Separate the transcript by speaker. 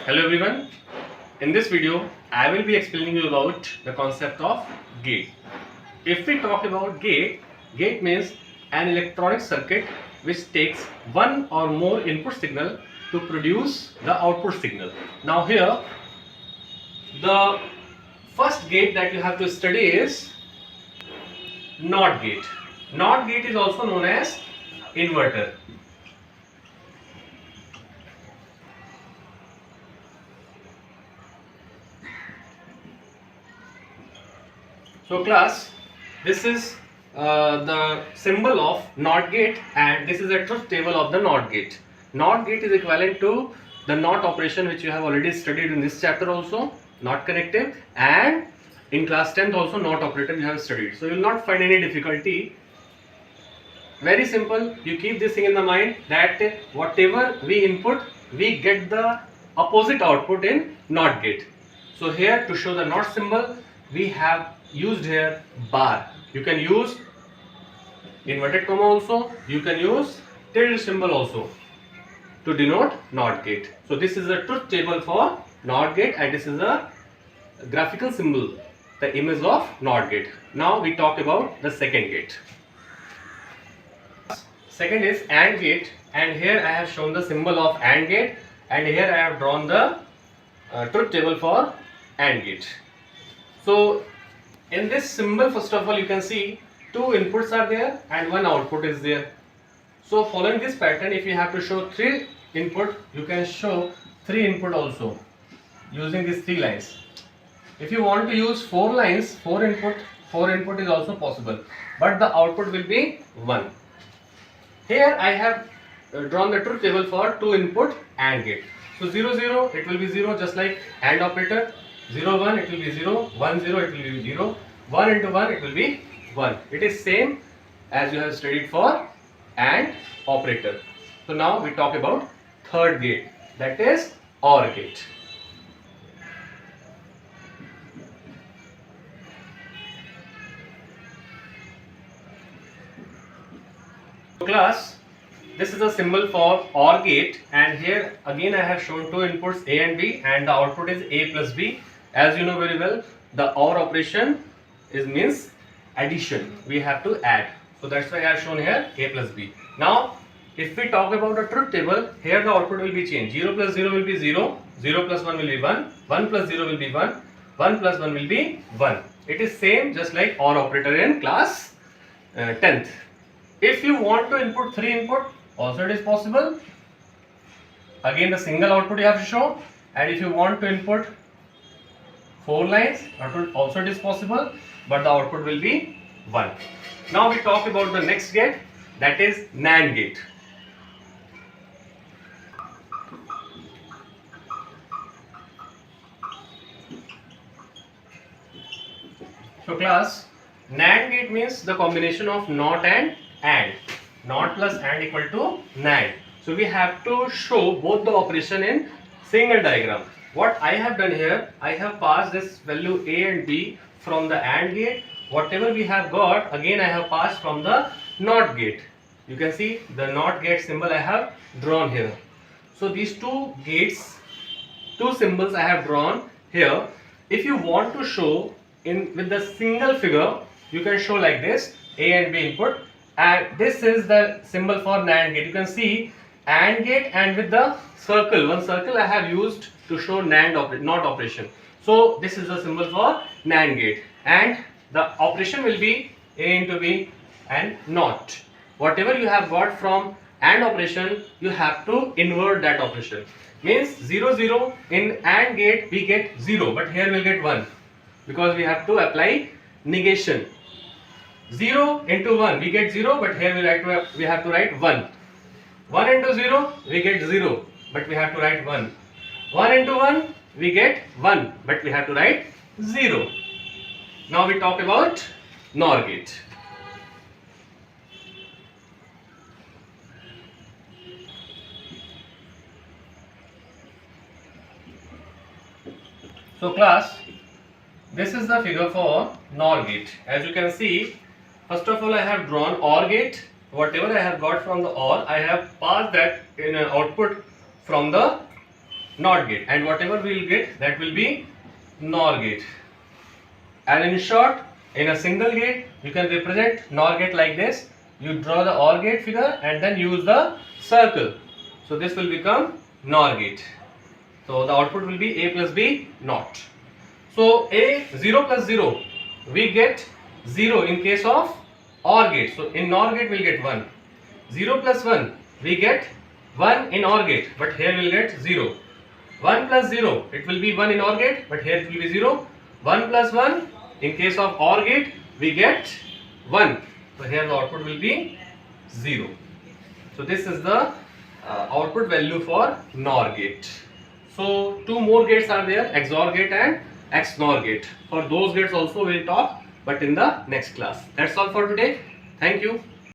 Speaker 1: Hello everyone. In this video, I will be explaining you about the concept of gate. If we talk about gate means an electronic circuit which takes one or more input signal to produce the output signal. Now here, the first gate that you have to study is NOT gate. NOT gate is also known as inverter. So class, this is the symbol of NOT gate and this is a truth table of the NOT gate. NOT gate is equivalent to the NOT operation which you have already studied in this chapter also, NOT connective, and in class 10th also NOT operator you have studied. So you will not find any difficulty. Very simple, you keep this thing in the mind that whatever we input, we get the opposite output in NOT gate. So here to show the NOT symbol, we have used here bar. You can use inverted comma also, you can use tilde symbol also to denote NOT gate. So this is a truth table for NOT gate and this is a graphical symbol, the image of NOT gate. Now we talk about the second gate. Second is AND gate, and here I have shown the symbol of AND gate and here I have drawn the truth table for AND gate. So in this symbol, first of all, you can see two inputs are there and one output is there. So following this pattern, if you have to show three input, you can show three input also using these three lines. If you want to use four lines, four input is also possible, but the output will be 1. Here I have drawn the truth table for two input AND gate. So 0 0 it will be 0 just like AND operator. 0 1 it will be 0, 1 0 it will be 0, 1 into 1 it will be 1. It is same as you have studied for AND operator. So now we talk about third gate, that is OR gate. So class, this is a symbol for OR gate and here again I have shown two inputs A and B and the output is A plus B. As you know very well, the OR operation means addition. We have to add. So that's why I have shown here A plus B. Now, if we talk about the truth table, here the output will be changed. 0 plus 0 will be 0, 0 plus 1 will be 1, 1 plus 0 will be 1, 1 plus 1 will be 1. It is same just like OR operator in class 10th. If you want to input 3 input, also it is possible. Again the single output you have to show, and if you want to input 4 lines, also it is possible, but the output will be 1. Now we talk about the next gate, that is NAND gate. So class, NAND gate means the combination of NOT and AND. NOT plus AND equal to NAND. So we have to show both the operation in single diagram. What I have done here, I have passed this value A and B from the AND gate. Whatever we have got, again I have passed from the NOT gate. You can see the NOT gate symbol I have drawn here. So these two gates, two symbols I have drawn here. If you want to show with the single figure, you can show like this, A and B input, and this is the symbol for NAND gate. You can see AND gate and with the circle, one circle I have used to show NOT operation. So this is the symbol for NAND gate and the operation will be A into B and NOT. Whatever you have got from AND operation, you have to invert that operation. Means 0 0 in AND gate we get 0, but here we will get 1 because we have to apply negation. 0 into 1 we get 0, but here we have to write 1. 1 into 0 we get 0, but we have to write 1. 1 into 1 we get 1, but we have to write 0. Now we talk about NOR gate. So class, this is the figure for NOR gate. As you can see, first of all I have drawn OR gate. Whatever I have got from the OR, I have passed that in an output from the not gate, and whatever we will get, that will be NOR gate. And in short, in a single gate, you can represent NOR gate like this. You draw the OR gate figure and then use the circle. So this will become NOR gate. So the output will be A plus B not. So A 0 plus 0, we get 0 in case of OR gate. So in NOR gate we will get 1. 0 plus 1, we get 1 in OR gate, but here we will get 0. 1 plus 0, it will be 1 in OR gate, but here it will be 0. 1 plus 1, in case of OR gate, we get 1. So here the output will be 0. So this is the output value for NOR gate. So two more gates are there, XOR gate and XNOR gate. For those gates also we will talk, but in the next class. That's all for today. Thank you.